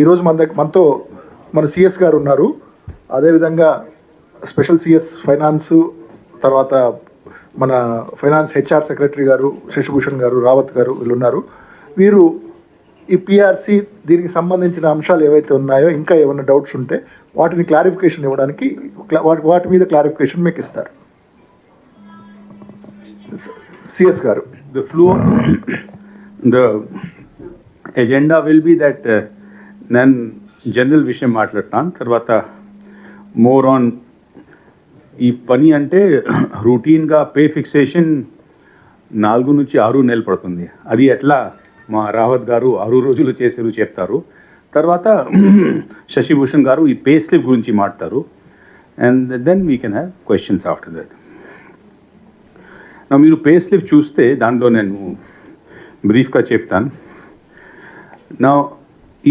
ఈరోజు మనతో మన సిఎస్ గారు ఉన్నారు. అదేవిధంగా స్పెషల్ సిఎస్ ఫైనాన్సు, తర్వాత మన ఫైనాన్స్ హెచ్ఆర్ సెక్రటరీ గారు శశిభూషణ్ గారు, రావత్ గారు వీళ్ళు ఉన్నారు. వీరు ఈ పిఆర్సి దీనికి సంబంధించిన అంశాలు ఏవైతే ఉన్నాయో ఇంకా ఏమైనా డౌట్స్ ఉంటే వాటిని క్లారిఫికేషన్ ఇవ్వడానికి వాటి మీద క్లారిఫికేషన్ మీకు ఇస్తారు. సిఎస్ గారు. The agenda will be that నేను జనరల్ విషయం మాట్లాడతాను, తర్వాత మోర్ ఆన్ ఈ పని అంటే రొటీన్గా పే ఫిక్సేషన్ 4 నుంచి 6 నెలలు పడుతుంది. అది ఎట్లా మా రావత్ గారు 6 రోజులు చేసారు చెప్తారు. తర్వాత శశిభూషణ్ గారు ఈ పే స్లిప్ గురించి మాట్లాడతారు. And then we can have questions after that. మీరు పే స్లిప్ చూస్తే దాంట్లో నేను బ్రీఫ్గా చెప్తాను. నా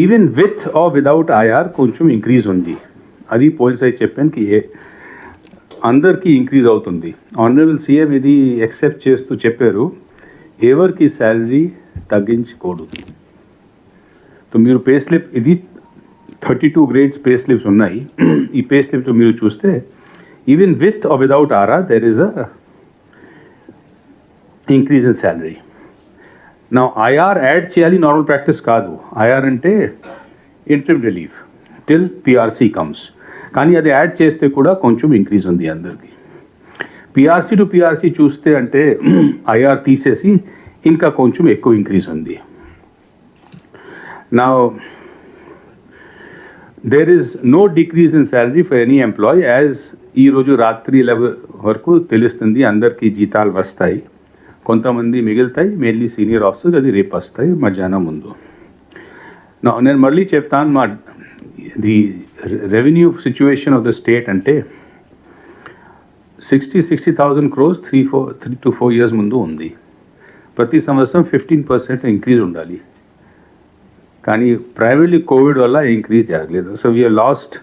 even with or without IR కొంచెం ఇంక్రీజ్ ఉంది. అది పోయినసారి చెప్పాను కి అందరికీ ఇంక్రీజ్ అవుతుంది. ఆనరబుల్ సీఎం ఇది యాక్సెప్ట్ చేస్తూ చెప్పారు, ఎవరికి శాలరీ తగ్గించకూడదు. సో మీరు పే స్లిప్ ఇది 32 గ్రేడ్స్ పే స్లిప్స్ ఉన్నాయి. ఈ పే స్లిప్ మీరు చూస్తే even with or without RR there is a increase in salary. నా ఐఆర్ యాడ్ చేయాలి, నార్మల్ ప్రాక్టీస్ కాదు. ఐఆర్ అంటే interim relief till PRC comes, కానీ అది యాడ్ చేస్తే కూడా కొంచెం ఇంక్రీజ్ ఉంది అందరికీ. పిఆర్సీ టు పిఆర్సీ చూస్తే అంటే ఐఆర్ తీసేసి ఇంకా కొంచెం ఎక్కువ ఇంక్రీజ్ ఉంది. నా there is no decrease in salary for any employee. As ఈరోజు రాత్రి 11 వరకు తెలుస్తుంది, అందరికీ జీతాలు వస్తాయి, కొంతమంది మిగులుతాయి, మెయిన్లీ సీనియర్ ఆఫీసర్స్, అది రేపు వస్తాయి మధ్యాహ్నం ముందు. నేను మళ్ళీ చెప్తాను, మా the revenue situation of the state అంటే 60,000 crores 3 to 4 years ముందు ఉంది. ప్రతి సంవత్సరం 15% ఇంక్రీజ్ ఉండాలి, కానీ ప్రైవేట్లీ కోవిడ్ వల్ల ఇంక్రీజ్ జరగలేదు. So we have lost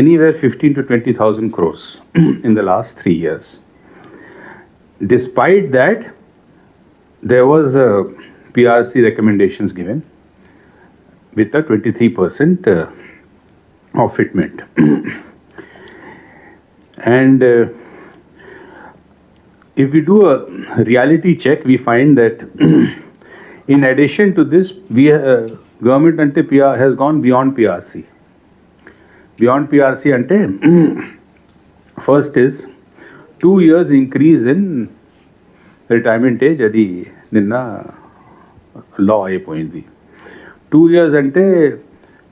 anywhere 15,000 to 20,000 crores in the last 3 years. Despite that, there was a PRC recommendations given with a 23% of fitment. And if we do a reality check, we find that in addition to this, government ante has gone beyond PRC. Beyond PRC ante first is 2 years increase in retirement age. అది నిన్న లా అయిపోయింది. 2 years అంటే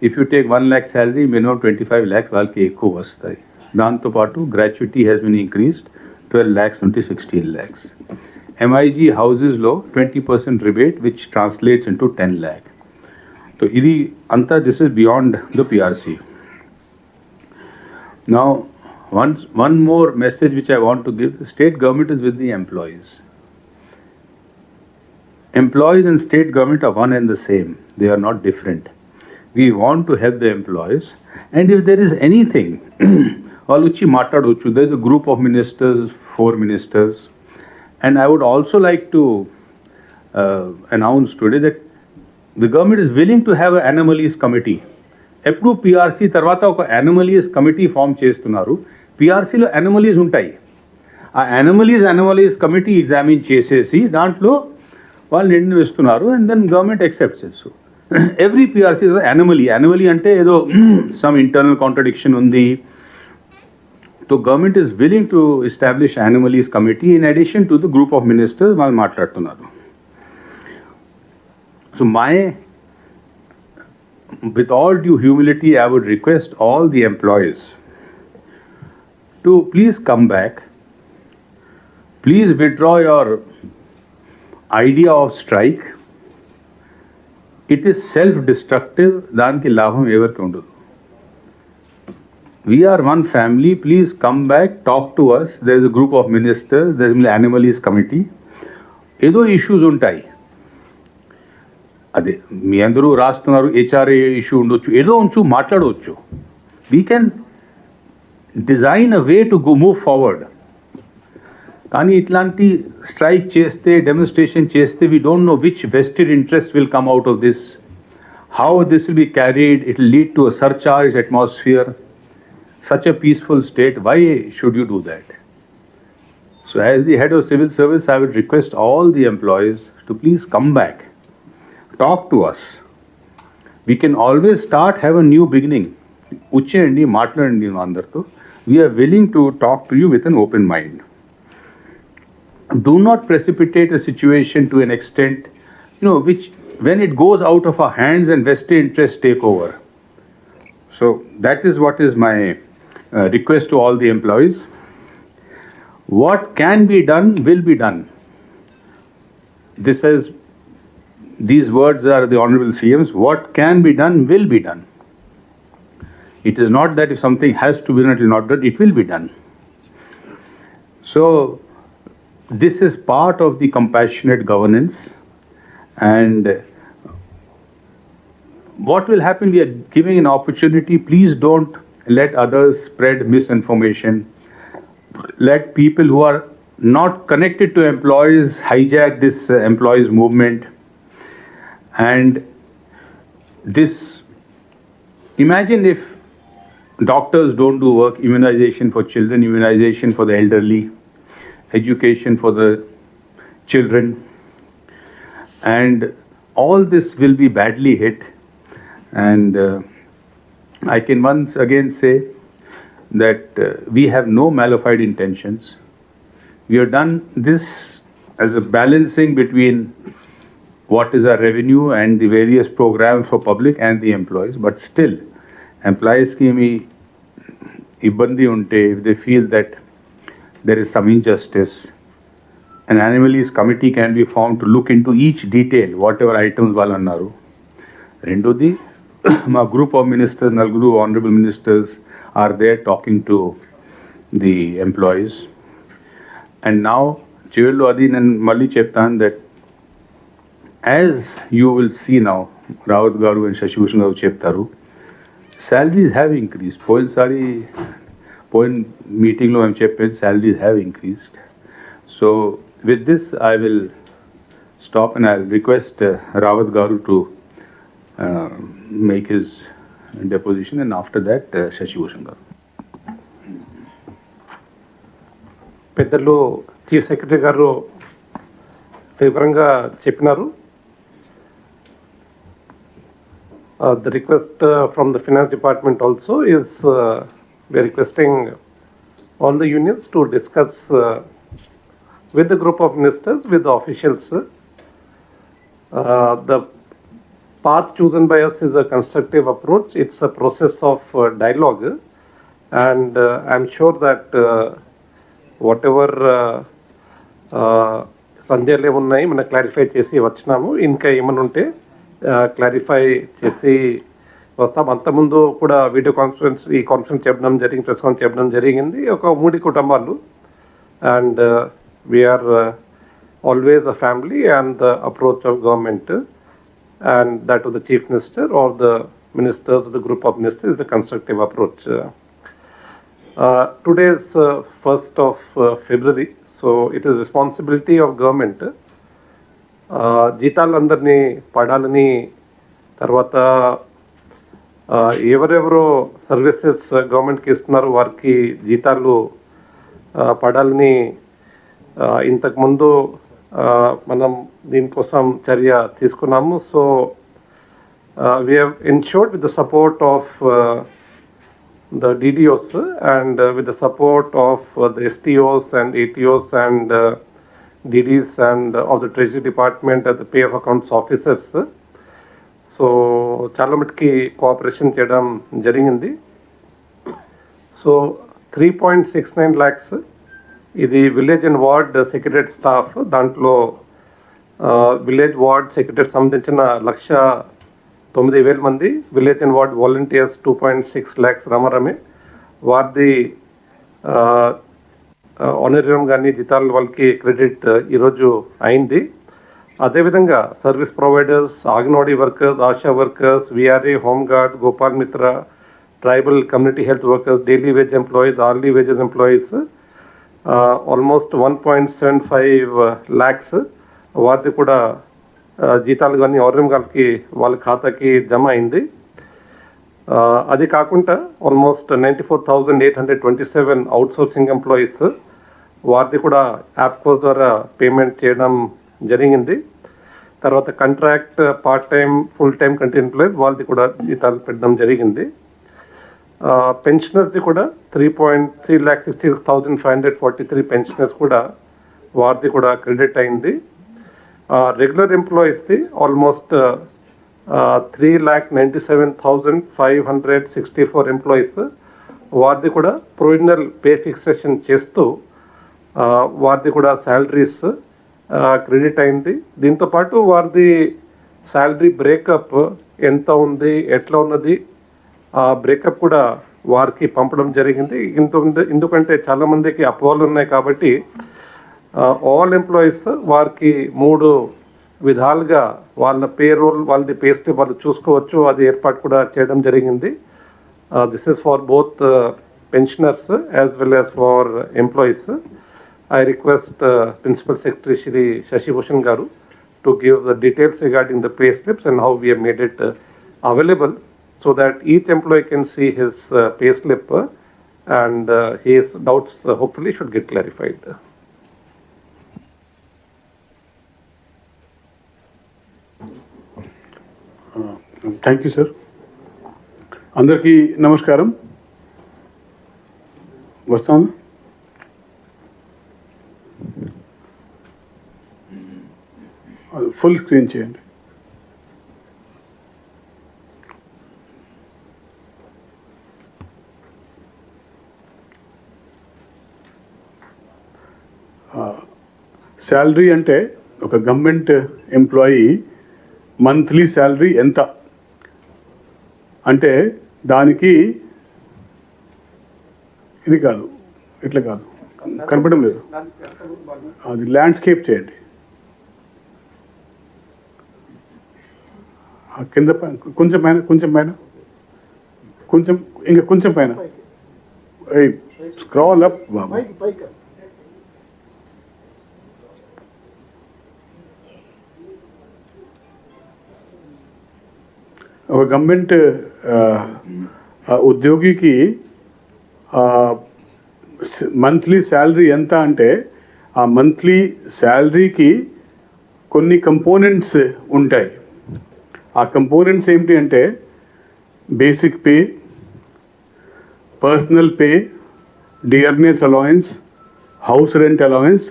if you take 1 lakh salary minimum 25 lakhs వాళ్ళకి ఎక్కువ వస్తాయి. దాంతోపాటు gratuity has been increased 12 lakhs నుండి 16 lakhs. MIG హౌజెస్లో 20% rebate which translates into 10 lakh. So ఇది అంతా this is beyond the PRC. Now one more message which I want to give: the state government is with the employees. Employees and state government are one and the same. They are not different. We want to help the employees, and if there is anything, Aluchi Matadochu, there is a group of ministers, 4 ministers, and I would also like to announce today that the government is willing to have an anomalies committee. ఎప్పుడు PRC తర్వాత ఒక anomalies committee form చేస్తున్నారు. పిఆర్సీలో anomalies ఉంటాయి, ఆ anomalies committee examine చేసేసి దాంట్లో వాళ్ళు నిర్ణయం ఇస్తున్నారు, and then government accepts. Every PRC anomaly అంటే ఏదో సమ్ ఇంటర్నల్ కాంట్రడిక్షన్ ఉంది. So government is willing to establish anomalies committee in addition to the group of ministers వాళ్ళు మాట్లాడుతున్నారు. So with all due humility, I would request all the employees to please come back. Please withdraw your idea of strike. It is self-destructive. Danki labham everki undadu. We are one family. Please come back, talk to us. There is a group of ministers. There is an anomalies committee. Edo issues untai. అదే మీ అందరూ రాస్తున్నారు, HRA issue ఉండొచ్చు, ఏదో ఉంచు మాట్లాడవచ్చు. We can design a way to move forward. కానీ ఇట్లాంటి strike చేస్తే, డెమోన్స్ట్రేషన్ చేస్తే, we don't know which vested interest will come out of this. how this will be carried, it will lead to a surcharged atmosphere, such a peaceful state. Why should you do that? So, as the head of civil service, I would request all the employees to please come back, talk to us. We can always start, have a new beginning. Uchchendi, maatladandi andartho. We are willing to talk to you with an open mind. Do not precipitate a situation to an extent, which when it goes out of our hands and vested interests take over. So that is what is my request to all the employees. What can be done will be done. These words are the Honorable CM's. What can be done will be done. It is not that if something has to be done, it will not be done. It will be done. So this is part of the compassionate governance. And what will happen? We are giving an opportunity. Please don't let others spread misinformation. Let people who are not connected to employees hijack this employees movement. And this, imagine if doctors don't do work, immunization for children, immunization for the elderly, education for the children, and all this will be badly hit. And I can once again say that we have no malified intentions. We have done this as a balancing between what is our revenue and the various programs for public and the employees. But still, employees ki me ibandi unte, if they feel that there is some injustice, an animalist committee can be formed to look into each detail, whatever items వాళ్ళు అన్నారు. రెండోది, మా group of ministers, నలుగురు honorable ministers are there talking to the employees. And now, చివరిలో అది నేను మళ్ళీ చెప్తాను that as you will see now, Rawat garu and Shashibhushan garu చెప్తారు, salaries have increased. పోయిన మీటింగ్లో మేము చెప్పాను, salaries have increased. So with this, I will stop and I'll request Rawat garu to make his deposition, and after that, Shashibhushan garu. పెద్దలు chief secretary గారు వివరంగా చెప్పినారు. The request from the finance department also is we are requesting all the unions to discuss with the group of ministers, with the officials. The path chosen by us is a constructive approach. It's a process of dialogue, and I'm sure that whatever సందేహాలు ఏమున్నాయి మనం clarify చేసి వచ్చినాము. ఇంకా ఏమైనా ఉంటే clarify చేసి వస్తాం. అంతకుముందు కూడా వీడియో కాన్ఫరెన్స్ ఈ కాన్ఫరెన్స్ చెప్పడం జరిగింది, ప్రెస్ కాన్ఫరెన్స్ చెప్పడం జరిగింది. ఒక 3 కుటుంబాలు, and we are always a family, and the approach of government and that of the chief minister or the ministers of the group of ministers is a constructive approach. Today is 1st of February, so it is responsibility of government జీతాలందరినీ పడాలని, తర్వాత ఎవరెవరో services గవర్నమెంట్కి ఇస్తున్నారు వారికి జీతాలు పడాలని ఇంతకుముందు మనం దీనికోసం చర్య తీసుకున్నాము. So we have ensured with the support of the DDOs and with the support of the STOs and ATOs and DDs and of the Treasury Department and the pay of accounts officers. So చాలా మటుకి cooperation చేయడం జరిగింది. So 3.69 lakhs ఇది village and ward secretary staff. దాంట్లో village ward secretary సంబంధించిన 1,09,000 మంది, village and ward volunteers 2.6 lakhs రమారమే. వారిది ఆనరేరియం కానీ జీతాలు వాళ్ళకి క్రెడిట్ ఈరోజు అయింది. అదేవిధంగా service providers, Anganwadi workers, ASHA workers, VRA, home guard, Gopal Mitra, tribal community health workers, daily wage employees, hourly wages employees almost 1.75 lakhs వారిది కూడా జీతాలు కానీ వాళ్ళ ఖాతాకి జమ అయింది. అది కాకుండా ఆల్మోస్ట్ 94,827 అవుట్సోర్సింగ్ ఎంప్లాయీస్ వారిది కూడా యాప్కోస్ ద్వారా పేమెంట్ చేయడం జరిగింది. తర్వాత contract, part time, full time continue employees వాళ్ళది కూడా జీతాలు పెట్టడం జరిగింది. పెన్షనర్స్ది కూడా 3,66,543 పెన్షనర్స్ కూడా వారిది కూడా క్రెడిట్ అయింది. రెగ్యులర్ ఎంప్లాయీస్ది ఆల్మోస్ట్ 3,97,564 ఎంప్లాయీస్ వారిది కూడా ప్రొవిజనల్ పే ఫిక్సేషన్ చేస్తూ వారిది కూడా శాలరీస్ క్రెడిట్ అయింది. దీంతోపాటు వారిది శాలరీ బ్రేకప్ ఎంత ఉంది, ఎట్లా ఉన్నది, ఆ బ్రేకప్ కూడా వారికి పంపడం జరిగింది. ఎందుకంటే చాలామందికి అపోహలు ఉన్నాయి కాబట్టి ఆల్ ఎంప్లాయీస్ వారికి 3 విధాలుగా వాళ్ళ పేరోల్, వాళ్ళది పే స్లిప్ వాళ్ళు చూసుకోవచ్చు. అది ఏర్పాటు కూడా చేయడం జరిగింది. This is for both pensioners as well as for employees. I request Principal Secretary Shri Shashi Bhushan Garu to give the details regarding the pay slips and how we have made it available so that each employee can see his pay slip and his doubts hopefully should get clarified. Thank you sir. అందరికీ నమస్కారం. వస్తాను. Full screen చేయండి. Salary అంటే ఒక government employee monthly salary ఎంత అంటే దానికి ఇది కాదు, ఇట్లా కాదు, కనపడడం లేదు, అది ల్యాండ్స్కేప్ చేయండి. కింద కొంచెం పైన, కొంచెం పైన, కొంచెం ఇంకా కొంచెం పైన, స్క్రాల్ అప్ బాబు. ఒక గవర్నమెంట్ ఉద్యోగికి మంత్లీ శాలరీ ఎంత అంటే ఆ మంత్లీ శాలరీకి కొన్ని కంపోనెంట్స్ ఉంటాయి. ఆ కంపోనెంట్స్ ఏంటి అంటే basic pay, personal pay, dearness allowance, house rent allowance,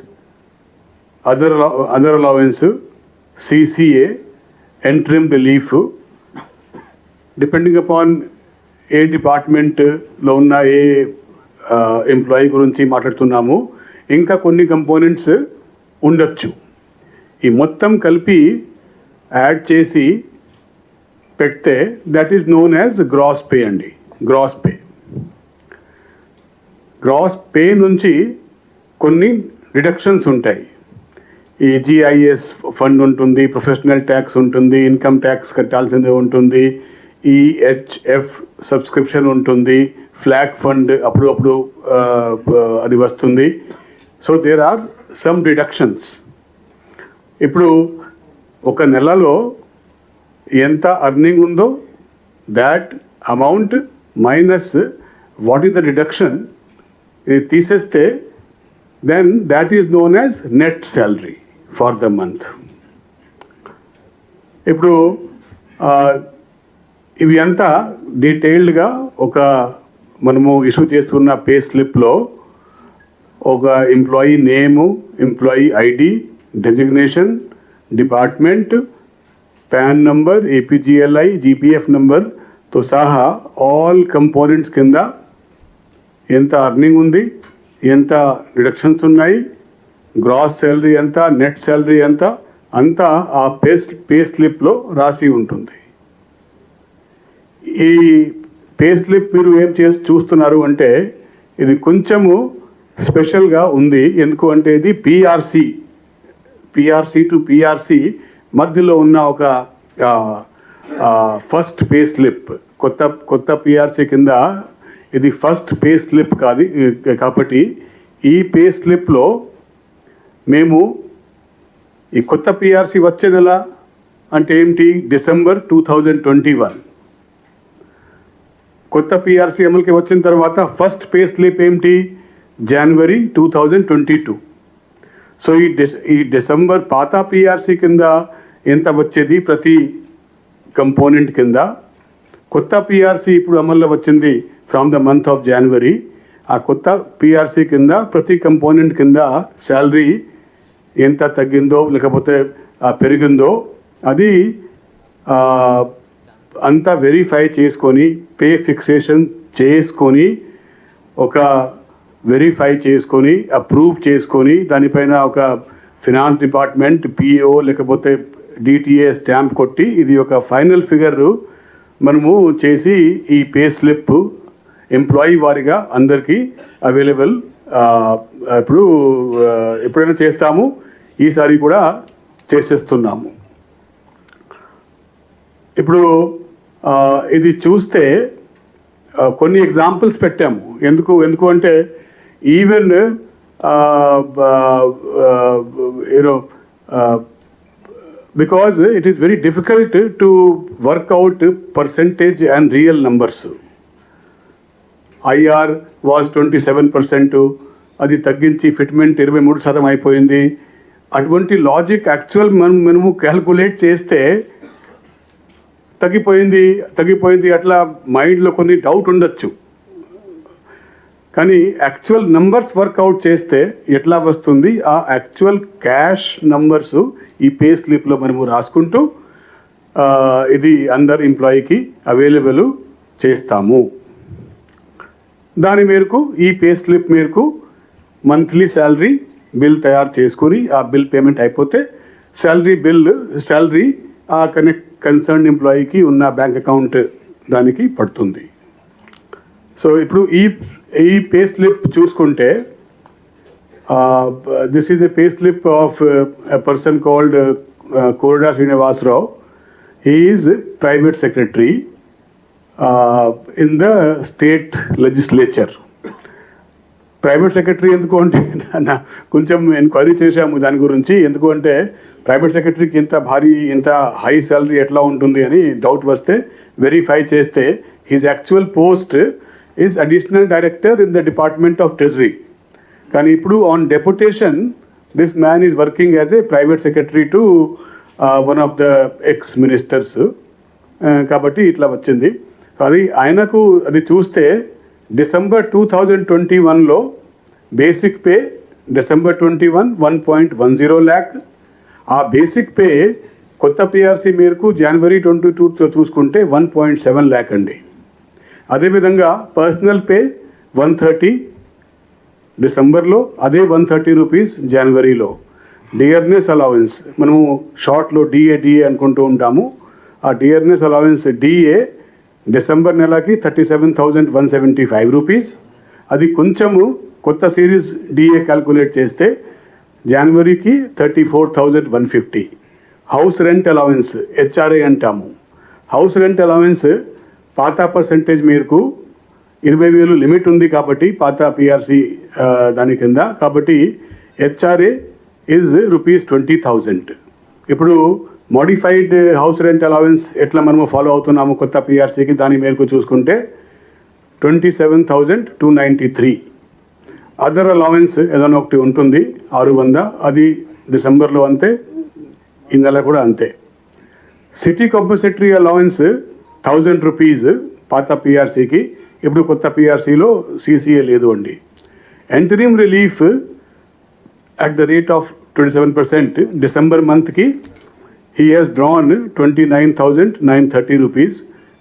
other allowance, CCA, interim relief, depending upon ఏ డిపార్ట్మెంట్లో ఉన్న ఏ ఎంప్లాయీ గురించి మాట్లాడుతున్నాము, ఇంకా కొన్ని కంపోనెంట్స్ ఉండొచ్చు. ఈ మొత్తం కలిపి యాడ్ చేసి పెడితే that is known as gross pay అండి. Gross pay. గ్రాస్ పే నుంచి కొన్ని డిడక్షన్స్ ఉంటాయి. ఈ GIS ఫండ్ ఉంటుంది, ప్రొఫెషనల్ ట్యాక్స్ ఉంటుంది, ఇన్కమ్ ట్యాక్స్ కట్టాల్సిందే ఉంటుంది, EHF సబ్స్క్రిప్షన్ ఉంటుంది, ఫ్లాగ్ ఫండ్ అప్పుడప్పుడు అది వస్తుంది. So there are some deductions. ఇప్పుడు ఒక నెలలో ఎంత అర్నింగ్ ఉందో that amount minus what is the deduction ఇది తీసేస్తే then that is known as net salary for the month. ఇప్పుడు ఇవి అంతా డీటెయిల్డ్గా ఒక మనము ఇష్యూ చేస్తున్న పే స్లిప్లో ఒక ఎంప్లాయీ నేము, employee ID, designation, department, pan number, APGLI, GPF నంబర్తో సహా ఆల్ కంపోనెంట్స్ కింద ఎంత అర్నింగ్ ఉంది, ఎంత డిడక్షన్స్ ఉన్నాయి, గ్రాస్ శాలరీ ఎంత, నెట్ శాలరీ ఎంత, అంతా ఆ పే స్లిప్లో రాసి ఉంటుంది. ఈ పే స్లిప్ మీరు ఏం చూస్తున్నారు అంటే ఇది కొంచెము స్పెషల్గా ఉంది. ఎందుకు అంటే ఇది PRC టు PRC మధ్యలో ఉన్న ఒక ఫస్ట్ పే స్లిప్. కొత్త PRC కింద ఇది ఫస్ట్ పే స్లిప్ కాదు కాబట్టి ఈ పే స్లిప్లో మేము ఈ కొత్త PRC వచ్చే నెల అంటే ఏంటి? డిసెంబర్ 2021. కొత్త పిఆర్సీ అమలుకి వచ్చిన తర్వాత ఫస్ట్ పే స్లిప్ ఏంటి? జనవరి 2022. సో ఈ డిసెంబర్ పాత పిఆర్సీ కింద ఎంత వచ్చేది ప్రతి కంపోనెంట్ కింద, కొత్త పిఆర్సీ ఇప్పుడు అమల్లో వచ్చింది ఫ్రమ్ ద మంత్ ఆఫ్ జనవరి. ఆ కొత్త పిఆర్సీ కింద ప్రతి కంపోనెంట్ కింద శాలరీ ఎంత తగ్గిందో లేకపోతే పెరిగిందో అది అంతా వెరిఫై చేసుకొని, పే ఫిక్సేషన్ చేసుకొని, వెరిఫై చేసుకొని, అప్రూవ్ చేసుకొని, దానిపైన ఒక ఫినాన్స్ డిపార్ట్మెంట్ పిఓ లేకపోతే డిటిఏ స్టాంప్ కొట్టి ఇది ఒక ఫైనల్ ఫిగర్ మనము చేసి ఈ పే స్లిప్ ఎంప్లాయీ వారిగా అందరికీ అవైలబుల్ ఎప్పుడైనా చేస్తాము, ఈసారి కూడా చేసేస్తున్నాము. ఇప్పుడు ఇది చూస్తే కొన్ని ఎగ్జాంపుల్స్ పెట్టాము. ఎందుకు అంటే even because it is very difficult to work out percentage and real numbers. IR was 27%, అది తగ్గించి ఫిట్మెంట్ 23% అయిపోయింది. అటువంటి లాజిక్ యాక్చువల్ మనము క్యాల్కులేట్ చేస్తే తగ్గిపోయింది అట్లా మైండ్లో కొన్ని డౌట్ ఉండొచ్చు. కానీ యాక్చువల్ నంబర్స్ వర్కౌట్ చేస్తే ఎట్లా వస్తుంది? ఆ యాక్చువల్ క్యాష్ నంబర్స్ ఈ పే స్లిప్లో మనము రాసుకుంటూ ఇది అందరు ఎంప్లాయీకి అవైలబుల్ చేస్తాము. దాని మేరకు ఈ పే స్లిప్ మేరకు మంత్లీ శాలరీ బిల్ తయారు చేసుకొని ఆ బిల్ పేమెంట్ అయిపోతే శాలరీ ఆ కన్సర్న్ ఎంప్లాయీకి ఉన్న బ్యాంక్ అకౌంట్ దానికి పడుతుంది. సో ఇప్పుడు ఈ పే స్లిప్ చూసుకుంటే this is a pay slip of a person called Korada Srinivasarao. He is private secretary in the state legislature. Private secretary ఎందుకు అంటే కొంచెం ఎంక్వైరీ చేశాము దాని గురించి. ఎందుకు అంటే ప్రైవేట్ సెక్రటరీకి ఇంత హై శాలరీ ఎట్లా ఉంటుంది అని డౌట్ వస్తే వెరిఫై చేస్తే his actual post is additional director in the department of treasury. కానీ ఇప్పుడు on deputation this man is working as a private secretary to one of the ex ministers. కాబట్టి ఇట్లా వచ్చింది. ఆయనకు అది చూస్తే డిసెంబర్ 2021లో బేసిక్ పే డిసెంబర్ 21 1.10 lakh. ఆ బేసిక్ పే కొత్త పిఆర్సీ మేరకు జనవరి 22 చూసుకుంటే 1.7 lakh అండి. అదేవిధంగా పర్సనల్ పే 130 డిసెంబర్లో, అదే 130 రూపీస్ జనవరిలో. డియర్నెస్ అలవెన్స్ మనము షార్ట్లో డిఏ అనుకుంటూ ఉంటాము. ఆ డియర్నెస్ అలవెన్స్ డిఏ డిసెంబర్ నెలకి 37,175 రూపీస్. అది కొంచెము కొత్త సిరీస్ డిఏ క్యాల్కులేట్ చేస్తే జనవరికి 34,150. హౌస్ రెంట్ అలవెన్స్ హెచ్ఆర్ఏ అంటాము. హౌస్ రెంట్ అలవెన్స్ పాత పర్సెంటేజ్ మేరకు 20,000 లిమిట్ ఉంది కాబట్టి పాత పిఆర్సీ దాని కింద, కాబట్టి హెచ్ఆర్ఏ ఈజ్ ₹20,000. ఇప్పుడు మోడిఫైడ్ హౌస్ రెంట్ అలవెన్స్ ఎట్లా మనము ఫాలో అవుతున్నాము కొత్త పిఆర్సీకి దాని మేరకు చూసుకుంటే 27,293. అదర్ అలవెన్స్ ఏదైనా ఒకటి ఉంటుంది 600, అది డిసెంబర్లో అంతే, ఈ నెల కూడా అంతే. సిటీ కంపల్సటరీ అలవెన్స్ 1,000 రూపీస్ పాత పిఆర్సీకి, ఇప్పుడు కొత్త పిఆర్సీలో సిసిఏ లేదు అండి. Interim relief at the rate of 27% December మంత్కి he has drawn 29,930 rupees.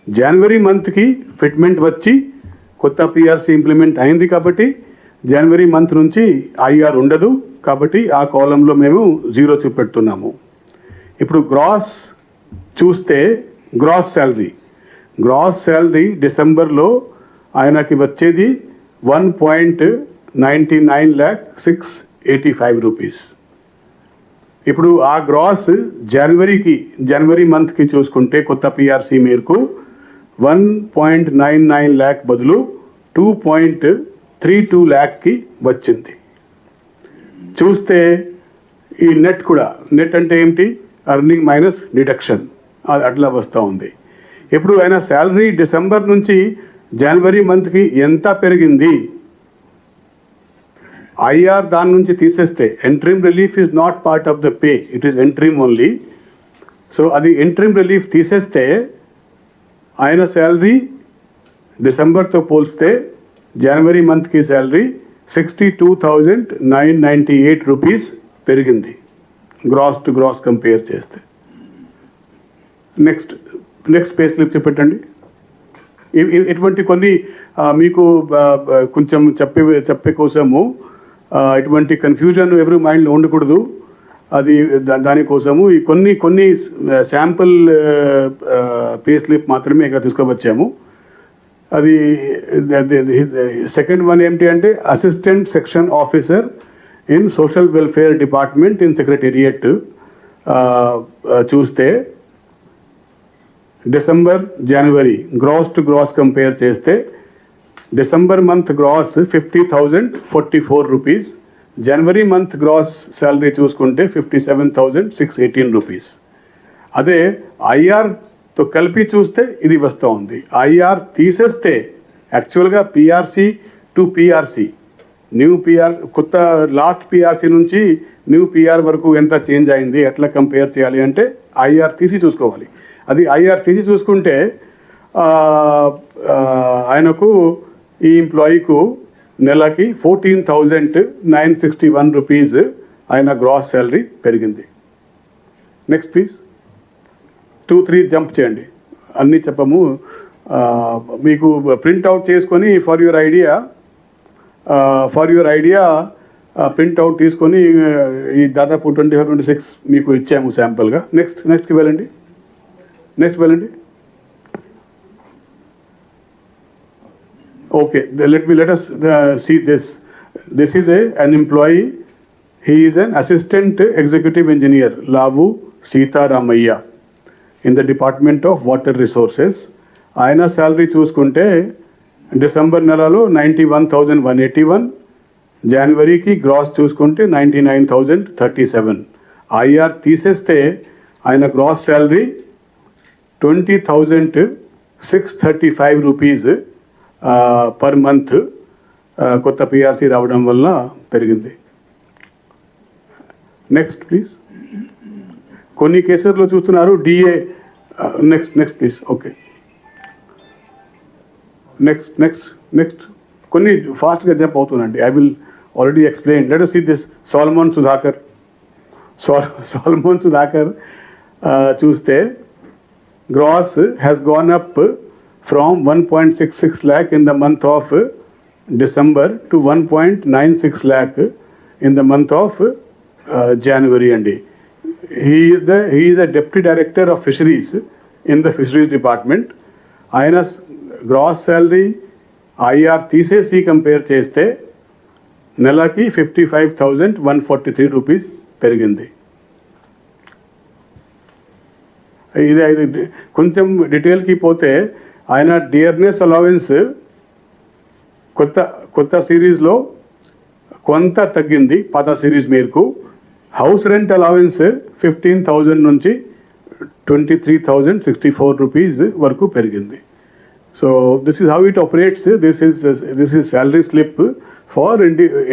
జనవరి మంత్కి ఫిట్మెంట్ వచ్చి కొత్త పిఆర్సీ ఇంప్లిమెంట్ అయింది కాబట్టి జనవరి మంత్ నుంచి ఐఆర్ ఉండదు కాబట్టి ఆ కాలంలో మేము 0 చూపెడుతున్నాము. ఇప్పుడు గ్రాస్ చూస్తే గ్రాస్ శాలరీ డిసెంబర్లో ఆయనకి వచ్చేది 1.99,685 రూపీస్. ఇప్పుడు ఆ గ్రాస్ జనవరి మంత్కి చూసుకుంటే కొత్త పిఆర్సీ మేరకు 1.99 lakh బదులు 2.32 lakh వచ్చింది. చూస్తే ఈ నెట్ అంటే ఏమిటి? ఎర్నింగ్ మైనస్ డిడక్షన్ అట్లా వస్తూ ఉంది. ఇప్పుడు ఆయన శాలరీ డిసెంబర్ నుంచి జనవరి మంత్కి ఎంత పెరిగింది, ఐఆర్ దాని నుంచి తీసేస్తే, interim relief is not part of the pay, it is interim only. So అది ఎంట్రీమ్ రిలీఫ్ తీసేస్తే ఆయన శాలరీ డిసెంబర్తో పోల్స్తే జనవరి మంత్కి శాలరీ 62,998 రూపీస్ పెరిగింది గ్రాస్ టు గ్రాస్ కంపేర్ చేస్తే. నెక్స్ట్ పే స్లిప్ చూపెట్టండి. ఇటువంటి కొన్ని మీకు కొంచెం చెప్పే కోసము ఇటువంటి కన్ఫ్యూజన్ ఎవరి మైండ్లో ఉండకూడదు, అది దానికోసము ఈ కొన్ని శాంపుల్ పే స్లిప్ మాత్రమే ఇక్కడ తీసుకువచ్చాము. అది సెకండ్ వన్ ఏంటి అంటే assistant section officer in social welfare department in secretariat చూస్తే డిసెంబర్ జనవరి గ్రాస్ టు గ్రాస్ కంపేర్ చేస్తే డిసెంబర్ మంత్ గ్రాస్ 50,044 రూపీస్, జనవరి మంత్ గ్రాస్ శాలరీ చూసుకుంటే 57,618 రూపీస్. అదే ఐఆర్తో కలిపి చూస్తే ఇది వస్తూ ఉంది. ఐఆర్ తీసేస్తే యాక్చువల్గా PRC to PRC, new PR కొత్త లాస్ట్ పిఆర్సి నుంచి న్యూ పిఆర్ వరకు ఎంత చేంజ్ అయింది ఎట్లా కంపేర్ చేయాలి అంటే ఐఆర్ తీసి చూసుకోవాలి. అది ఐఆర్ తీసి చూసుకుంటే ఆయనకు ఈ ఎంప్లాయీకు నెలకి 14,961 రూపీస్ ఆయన గ్రాస్ శాలరీ పెరిగింది. Next please. 2-3 జంప్ చేయండి, అన్నీ చెప్పము. మీకు ప్రింట్అవుట్ చేసుకొని ఫర్ యువర్ ఐడియా ప్రింట్అవుట్ తీసుకొని ఈ దాదాపు 25-26 మీకు ఇచ్చాము శాంపుల్గా. నెక్స్ట్కి వెళ్ళండి. Okay, let us see this. This is an employee. He is an assistant executive engineer, Lavu Sita Ramaya, in the Department of Water Resources. Aina salary చూసుకుంటే December నెలలో 91,181, జనవరి కి gross చూసుకుంటే 99,037. ఐఆర్ తీసేస్తే ఆయన gross salary 20,635 rupees per month కొత్త PRC రావడం వల్ల పెరిగింది. Next please. కొన్ని కేసుల్లో చూస్తున్నారు DA. Next please. Okay, next కొన్ని ఫాస్ట్గా జంప్ అవుతుందండి. I will already explain. Let us see this. Solomon Sudhakar చూస్తే gross has gone up from 1.66 lakh in the month of December to 1.96 lakh in the month of January. And he is a deputy director of fisheries in the fisheries department. Ayana's gross salary IR తీసేసి compare చేస్తే నెలకి 55,143 rupees పెరిగింది. ఇది కొంచెం డీటెయిల్కి పోతే ఆయన dearness allowance కొత్త సిరీస్లో కొంత తగ్గింది పాత సిరీస్ మేరకు. హౌస్ రెంట్ అలవెన్స్ 15,000 నుంచి 23,064 రూపీస్ వరకు పెరిగింది. So this is how it operates. This is salary slip for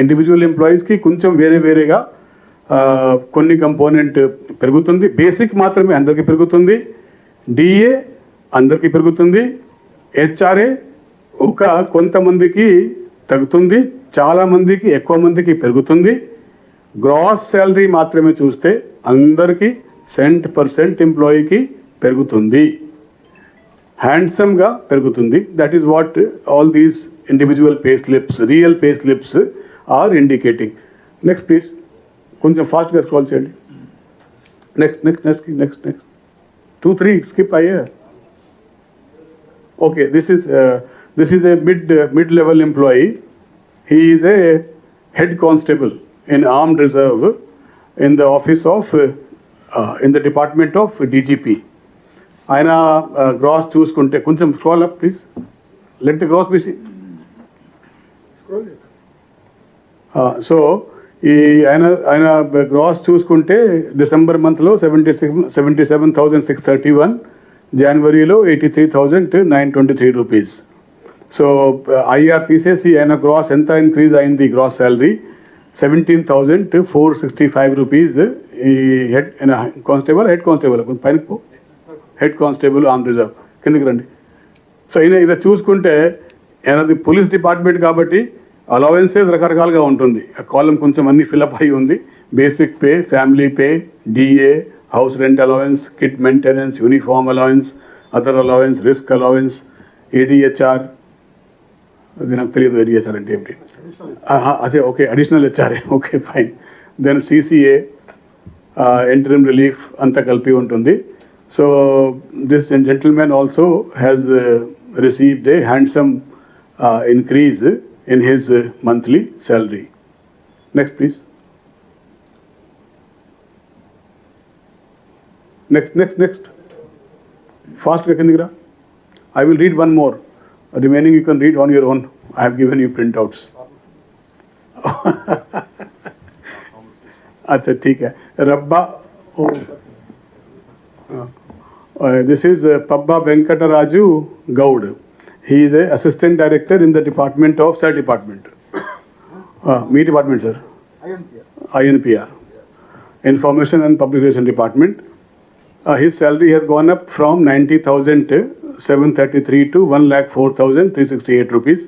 individual ఎంప్లాయీస్కి కొంచెం వేరేగా కొన్ని కంపోనెంట్ పెరుగుతుంది. బేసిక్ మాత్రమే అందరికీ పెరుగుతుంది, డిఏ అందరికీ పెరుగుతుంది, హెచ్ఆర్ఏ కొంతమందికి తగ్గుతుంది, చాలామందికి ఎక్కువ మందికి పెరుగుతుంది. గ్రాస్ శాలరీ మాత్రమే చూస్తే అందరికీ 100% ఎంప్లాయీకి పెరుగుతుంది, హ్యాండ్సమ్గా పెరుగుతుంది. That is what all these individual pay slips, real pay slips are indicating. Next please. కొంచెం ఫాస్ట్గా స్క్రోల్ చేయండి. నెక్స్ట్ 2-3 స్కిప్ అయ్యా. Okay, this is a mid-level employee. He is a head constable in armed reserve in the office of in the department of DGP. ఆయన gross చూసుకుంటే కొంచెం scroll up please. Let the gross be see. So ఈ ఆయన gross చూసుకుంటే December మంత్లో 77,631, జనవరిలో 83,923 rupees. So IR తీసేసి ఆయన గ్రాస్ ఎంత ఇంక్రీజ్ అయింది, గ్రాస్ శాలరీ 17,465 రూపీస్. ఈ హెడ్ కానిస్టేబుల్ పైన హెడ్ కానిస్టేబుల్ ఆర్మ్ రిజర్వ్ కిందకి రండి. సో ఇది చూసుకుంటే ఆయనది పోలీస్ డిపార్ట్మెంట్ కాబట్టి అలవెన్సెస్ రకరకాలుగా ఉంటుంది. ఆ కాలం కొంచెం అన్ని ఫిల్అప్ అయి ఉంది. Basic pay, family pay, DA, house rent allowance, kit maintenance, uniform allowance, other allowance, risk allowance, ADHR. అది నాకు తెలియదు ఏడిహెచ్ఆర్ అంటే ఏమిటి. అదే okay, additional HRA, okay fine. Then CCA, interim relief అంతా కలిపి ఉంటుంది. So this gentleman also has received a handsome increase in his monthly salary. Next, please. Next. Fast, Kandigra. I will read one more. Remaining you can read on your own. I have given you printouts. अच्छा ठीक है. Rabba. This is Pabba Venkataraju Gaud. He is a assistant director in the department of Sir department. Me department, sir. INPR. Information and Public Relations Department. His salary has gone up from 90,733 to 1,04,368 rupees,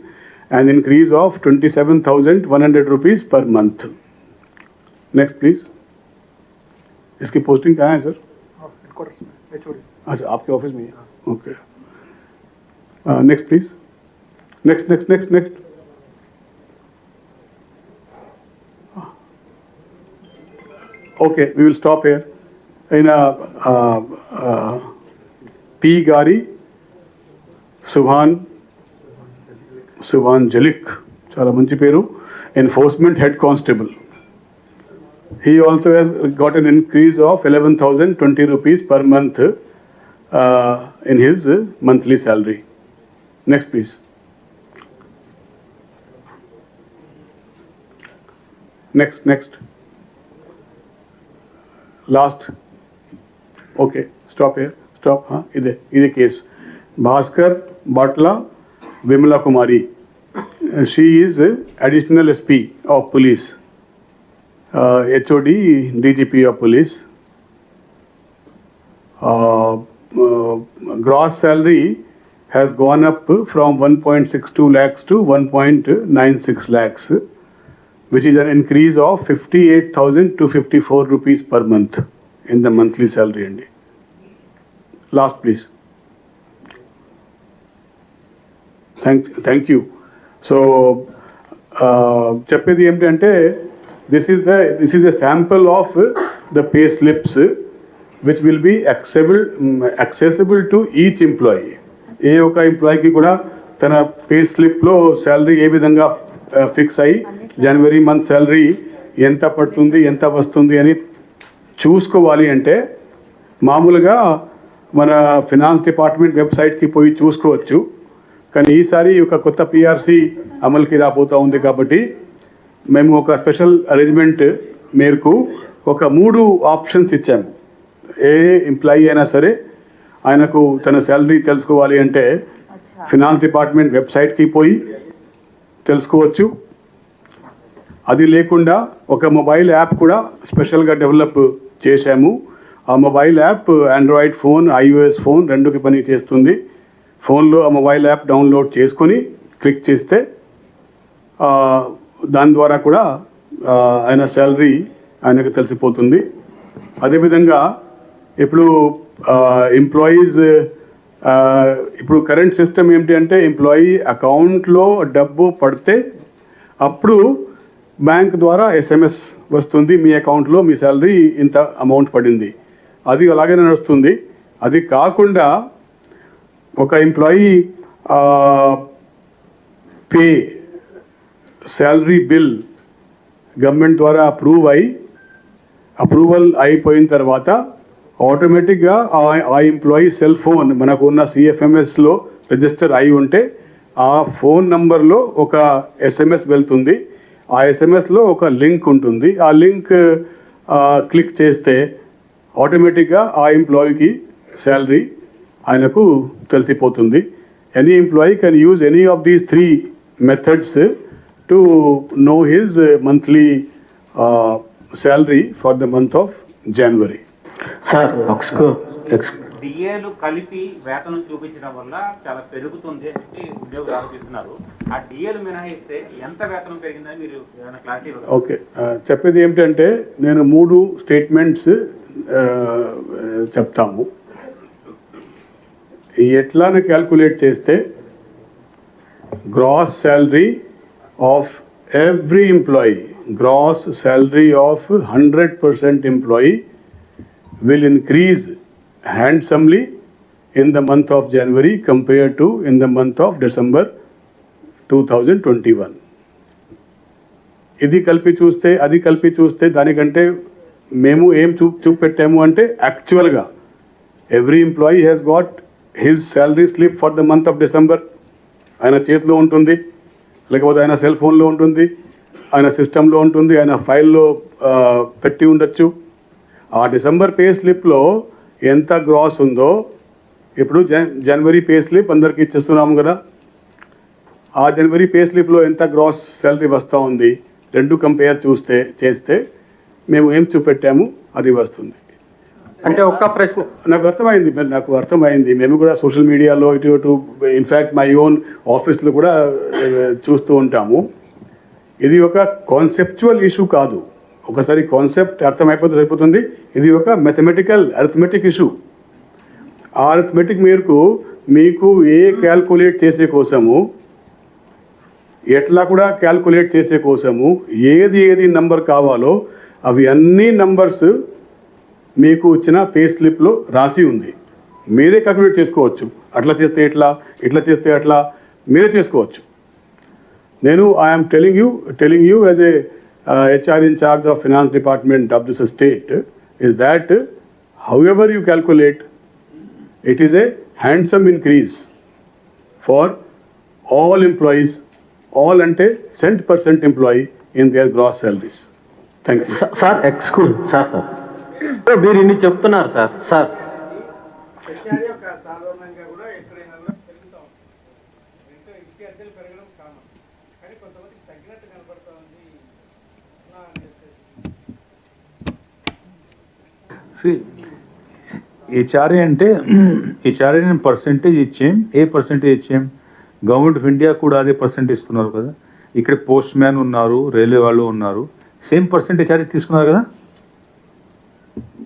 an increase of 27,100 rupees per month. Next, please. इसकी posting कहाँ है, sir? अच्छा, आपके office में है. Okay. Next, please. Next. Okay, we will stop here. In P. Gari, Subhan Jalik, chala manchi peru, Enforcement Head Constable. He also has got an increase of 11,020 rupees per month in his monthly salary. Next, please. Next. Last. Okay, stop here. Stop. This case. Bhaskar Batla Vimala Kumari. She is additional SP of police. HOD DGP of police. Gross salary has gone up from 1.62 lakhs to 1.96 lakhs, which is an increase of 58,254 rupees per month in the monthly salary. Last, please. Thank you. So, చెప్పేది ఏమిటంటే this is a sample of the pay slips which will be accessible to each employee. ఏ ఒక ఎంప్లాయీకి కూడా తన pay స్లిప్లో salary ఏ విధంగా fix అయ్యి జనవరి month salary ఎంత పడుతుంది, ఎంత వస్తుంది అని చూసుకోవాలి అంటే మామూలుగా మన ఫినాన్స్ డిపార్ట్మెంట్ వెబ్సైట్కి పోయి చూసుకోవచ్చు. కానీ ఈసారి ఒక కొత్త పిఆర్సి అమలుకి రాబోతూ ఉంది కాబట్టి మేము ఒక స్పెషల్ అరేంజ్మెంట్ మేరకు ఒక 3 ఆప్షన్స్ ఇచ్చాము. ఏ ఎంప్లాయీ అయినా సరే ఆయనకు తన శాలరీ తెలుసుకోవాలి అంటే ఫినాన్స్ డిపార్ట్మెంట్ వెబ్సైట్కి పోయి తెలుసుకోవచ్చు. అది లేకుండా ఒక మొబైల్ యాప్ కూడా స్పెషల్గా డెవలప్ చేశాము. ఆ mobile app Android phone, iOS phone రెండుకి పని చేస్తుంది. ఫోన్లో ఆ మొబైల్ యాప్ డౌన్లోడ్ చేసుకొని క్లిక్ చేస్తే దాని ద్వారా కూడా ఆయన శాలరీ ఆయనకు తెలిసిపోతుంది. అదేవిధంగా ఇప్పుడు ఎంప్లాయీస్ ఇప్పుడు కరెంట్ సిస్టమ్ ఏమిటి అంటే ఎంప్లాయీ అకౌంట్లో డబ్బు పడితే అప్పుడు బ్యాంక్ ద్వారా ఎస్ఎంఎస్ వస్తుంది, మీ అకౌంట్లో మీ శాలరీ ఇంత అమౌంట్ పడింది. అది అలాగే నడుస్తుంది. అది కాకుండా ఒక employee pay salary bill government ద్వారా అప్రూవల్ అయిపోయిన తర్వాత ఆటోమేటిక్గా ఆ ఎంప్లాయీ సెల్ ఫోన్ మనకు ఉన్న సిఎఫ్ఎంఎస్లో రిజిస్టర్ అయి ఉంటే ఆ ఫోన్ నంబర్లో ఒక ఎస్ఎంఎస్ వెళ్తుంది. ఆ ఎస్ఎంఎస్లో ఒక లింక్ ఉంటుంది. ఆ లింక్ క్లిక్ చేస్తే ఆటోమేటిక్గా ఆ ఎంప్లాయీకి శాలరీ ఆయనకు తెలిసిపోతుంది. Any employee can use any of these 3 methods to know his monthly salary for the month of January. Sir డిఏలు కలిపి వేతనం చూపించడం వల్ల చాలా పెరుగుతుంది అని చెప్పి ఉద్యోగులు ఆరోపిస్తున్నారు. ఆ డిఏలు మినహాయిస్తే ఎంత వేతనం పెరిగిందని మీరు ఏమైనా క్లారిటీ ఇవ్వగలరా? ఓకే, చెప్పేది ఏమిటంటే నేను 3 స్టేట్మెంట్స్ చెప్తాము. ఎట్లానే క్యాల్కులేట్ చేస్తే gross salary of every employee, gross salary of 100% employee will increase handsomely in the month of January compared to in the month of December 2021. ఇది కలిపి చూస్తే అది కలిపి చూస్తే దానికంటే మేము ఏం చూపెట్టాము అంటే యాక్చువల్గా every employee has got his salary slip for the month of December. ఆయన చేతిలో ఉంటుంది, లేకపోతే ఆయన సెల్ ఫోన్లో ఉంటుంది, ఆయన సిస్టంలో ఉంటుంది, ఆయన ఫైల్లో పెట్టి ఉండొచ్చు. ఆ డిసెంబర్ పే స్లిప్లో ఎంత గ్రాస్ ఉందో ఇప్పుడు జనవరి పే స్లిప్ అందరికీ ఇచ్చేస్తున్నాము కదా, ఆ జనవరి పే స్లిప్లో ఎంత గ్రాస్ శాలరీ వస్తూ ఉంది, 2 కంపేర్ చేస్తే మేము ఏం చూపెట్టాము అది వస్తుంది. అంటే ఒక్క ప్రశ్న నాకు అర్థమైంది. మేము కూడా సోషల్ మీడియాలో ఇటు ఇన్ఫ్యాక్ట్ మై ఓన్ ఆఫీస్లో కూడా చూస్తూ ఉంటాము. ఇది ఒక కాన్సెప్చువల్ ఇష్యూ కాదు. ఒకసారి కాన్సెప్ట్ అర్థమైపోతే సరిపోతుంది. ఇది ఒక అరిథమెటిక్ ఇష్యూ. ఆ అరిథమెటిక్ మేరకు మీకు క్యాల్కులేట్ చేసే కోసము, ఎట్లా కూడా క్యాల్కులేట్ చేసే కోసము ఏది నంబర్ కావాలో అవి అన్ని నంబర్స్ మీకు ఇచ్చిన పే స్లిప్లో రాసి ఉంది. మీరే క్యాల్కులేట్ చేసుకోవచ్చు. అట్లా చేస్తే ఇట్లా చేస్తే అట్లా మీరే చేసుకోవచ్చు. నేను I'm telling you as a HR in charge of finance department of this state is that however you calculate, it is a handsome increase for all employees, all ante cent% employee in their gross salaries. Thank you. Sir excuse sir మీరు ఇన్ని చెప్తున్నారు sir HRA అంటే HRA percentage ఇచ్చాం. ఏ percentage ఇచ్చాం? Government of India కూడా అదే percentage ఇస్తున్నారు కదా. ఇక్కడ పోస్ట్ మ్యాన్ ఉన్నారు, రైల్వే వాళ్ళు ఉన్నారు, సేమ్ పర్సెంట్ హెచ్ఆర్ఏ తీసుకున్నారు కదా.